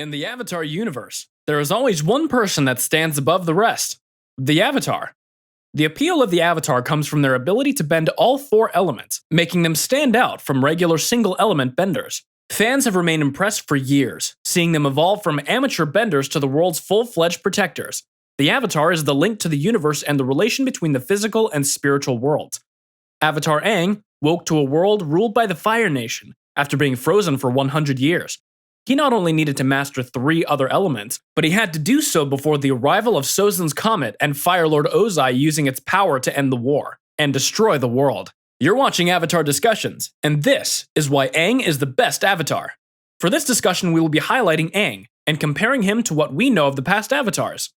In the Avatar universe, there is always one person that stands above the rest: the Avatar. The appeal of the Avatar comes from their ability to bend all four elements, making them stand out from regular single-element benders. Fans have remained impressed for years, seeing them evolve from amateur benders to the world's full-fledged protectors. The Avatar is the link to the universe and the relation between the physical and spiritual worlds. Avatar Aang woke to a world ruled by the Fire Nation after being frozen for 100 years. He not only needed to master 3 other elements, but he had to do so before the arrival of Sozin's Comet and Fire Lord Ozai using its power to end the war and destroy the world. You're watching Avatar Discussions, and this is why Aang is the best Avatar. For this discussion, we will be highlighting Aang and comparing him to what we know of the past Avatars.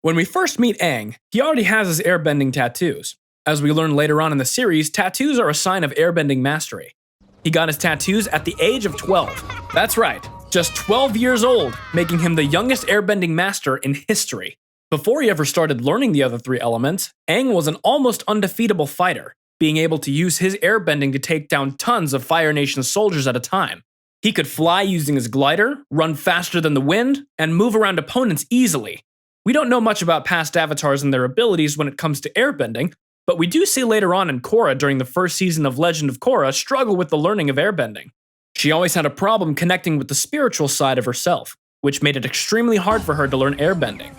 When we first meet Aang, he already has his airbending tattoos. As we learn later on in the series, tattoos are a sign of airbending mastery. He got his tattoos at the age of 12. That's right, just 12 years old, making him the youngest airbending master in history. Before he ever started learning the other 3 elements, Aang was an almost undefeatable fighter, being able to use his airbending to take down tons of Fire Nation soldiers at a time. He could fly using his glider, run faster than the wind, and move around opponents easily. We don't know much about past avatars and their abilities when it comes to airbending, but we do see later on in Korra during the first season of Legend of Korra struggle with the learning of airbending. She always had a problem connecting with the spiritual side of herself, which made it extremely hard for her to learn airbending.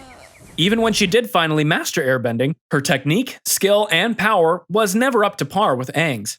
Even when she did finally master airbending, her technique, skill, and power was never up to par with Aang's.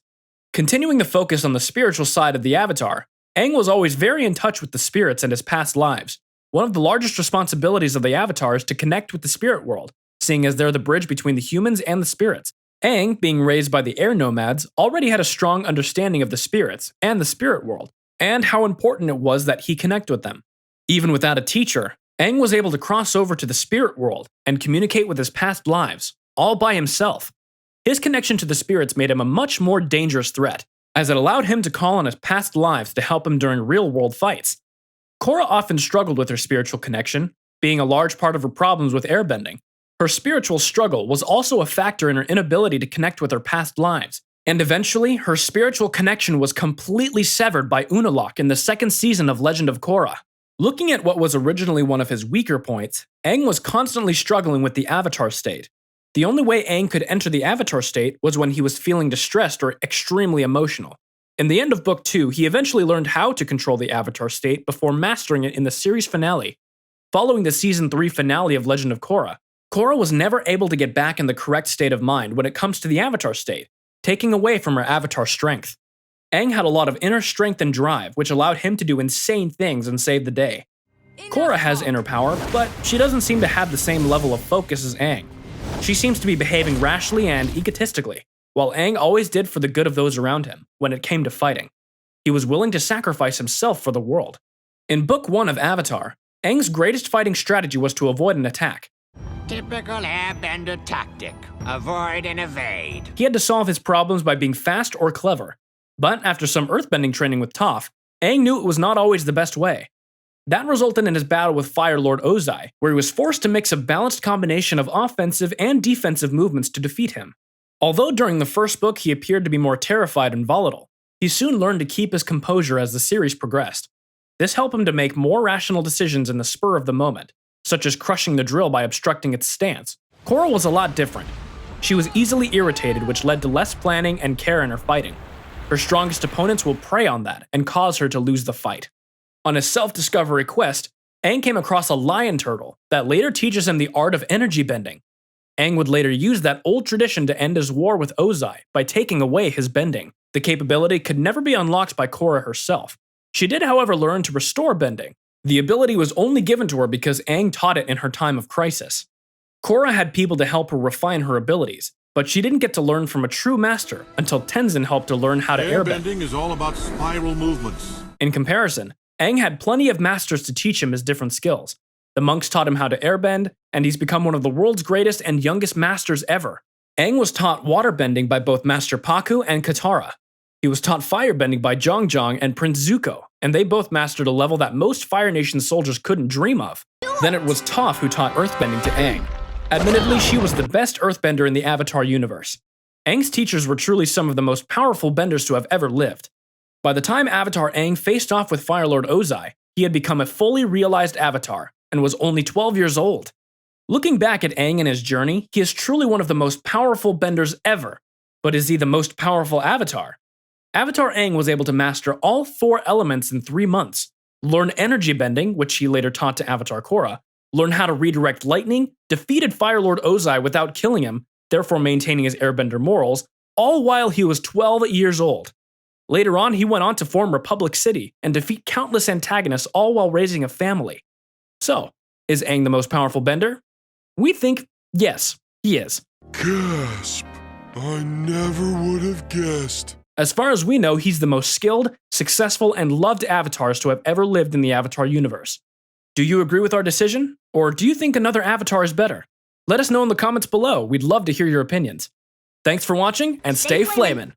Continuing the focus on the spiritual side of the Avatar, Aang was always very in touch with the spirits and his past lives. One of the largest responsibilities of the Avatar is to connect with the spirit world, seeing as they're the bridge between the humans and the spirits. Aang, being raised by the air nomads, already had a strong understanding of the spirits and the spirit world, and how important it was that he connect with them. Even without a teacher, Aang was able to cross over to the spirit world and communicate with his past lives, all by himself. His connection to the spirits made him a much more dangerous threat, as it allowed him to call on his past lives to help him during real-world fights. Korra often struggled with her spiritual connection, being a large part of her problems with airbending. Her spiritual struggle was also a factor in her inability to connect with her past lives, and eventually, her spiritual connection was completely severed by Unalaq in the 2nd season of Legend of Korra. Looking at what was originally one of his weaker points, Aang was constantly struggling with the Avatar state. The only way Aang could enter the Avatar state was when he was feeling distressed or extremely emotional. In the end of Book 2, he eventually learned how to control the Avatar state before mastering it in the series finale. Following the Season 3 finale of Legend of Korra, Korra was never able to get back in the correct state of mind when it comes to the Avatar state, taking away from her Avatar strength. Aang had a lot of inner strength and drive, which allowed him to do insane things and save the day. Korra has inner power, but she doesn't seem to have the same level of focus as Aang. She seems to be behaving rashly and egotistically, while Aang always did for the good of those around him when it came to fighting. He was willing to sacrifice himself for the world. In Book 1 of Avatar, Aang's greatest fighting strategy was to avoid an attack. Typical airbender tactic. Avoid and evade. He had to solve his problems by being fast or clever. But after some earthbending training with Toph, Aang knew it was not always the best way. That resulted in his battle with Fire Lord Ozai, where he was forced to mix a balanced combination of offensive and defensive movements to defeat him. Although during the first book he appeared to be more terrified and volatile, he soon learned to keep his composure as the series progressed. This helped him to make more rational decisions in the spur of the moment, such as crushing the drill by obstructing its stance. Korra was a lot different. She was easily irritated, which led to less planning and care in her fighting. Her strongest opponents will prey on that and cause her to lose the fight. On his self-discovery quest, Aang came across a lion turtle that later teaches him the art of energy bending. Aang would later use that old tradition to end his war with Ozai by taking away his bending. The capability could never be unlocked by Korra herself. She did, however, learn to restore bending. The ability was only given to her because Aang taught it in her time of crisis. Korra had people to help her refine her abilities, but she didn't get to learn from a true master until Tenzin helped her learn how to airbend. Airbending is all about spiral movements. In comparison, Aang had plenty of masters to teach him his different skills. The monks taught him how to airbend, and he's become one of the world's greatest and youngest masters ever. Aang was taught waterbending by both Master Pakku and Katara. He was taught firebending by Zhang and Prince Zuko, and they both mastered a level that most Fire Nation soldiers couldn't dream of. Then it was Toph who taught earthbending to Aang. Admittedly, she was the best earthbender in the Avatar universe. Aang's teachers were truly some of the most powerful benders to have ever lived. By the time Avatar Aang faced off with Fire Lord Ozai, he had become a fully realized avatar and was only 12 years old. Looking back at Aang and his journey, he is truly one of the most powerful benders ever. But is he the most powerful avatar? Avatar Aang was able to master all 4 elements in 3 months, learn energy bending, which he later taught to Avatar Korra, learn how to redirect lightning, defeated Fire Lord Ozai without killing him, therefore maintaining his airbender morals, all while he was 12 years old. Later on, he went on to form Republic City and defeat countless antagonists, all while raising a family. So, is Aang the most powerful bender? We think yes, he is. Gasp. I never would have guessed. As far as we know, he's the most skilled, successful, and loved avatars to have ever lived in the Avatar universe. Do you agree with our decision? Or do you think another avatar is better? Let us know in the comments below. We'd love to hear your opinions. Thanks for watching, and stay flamin'!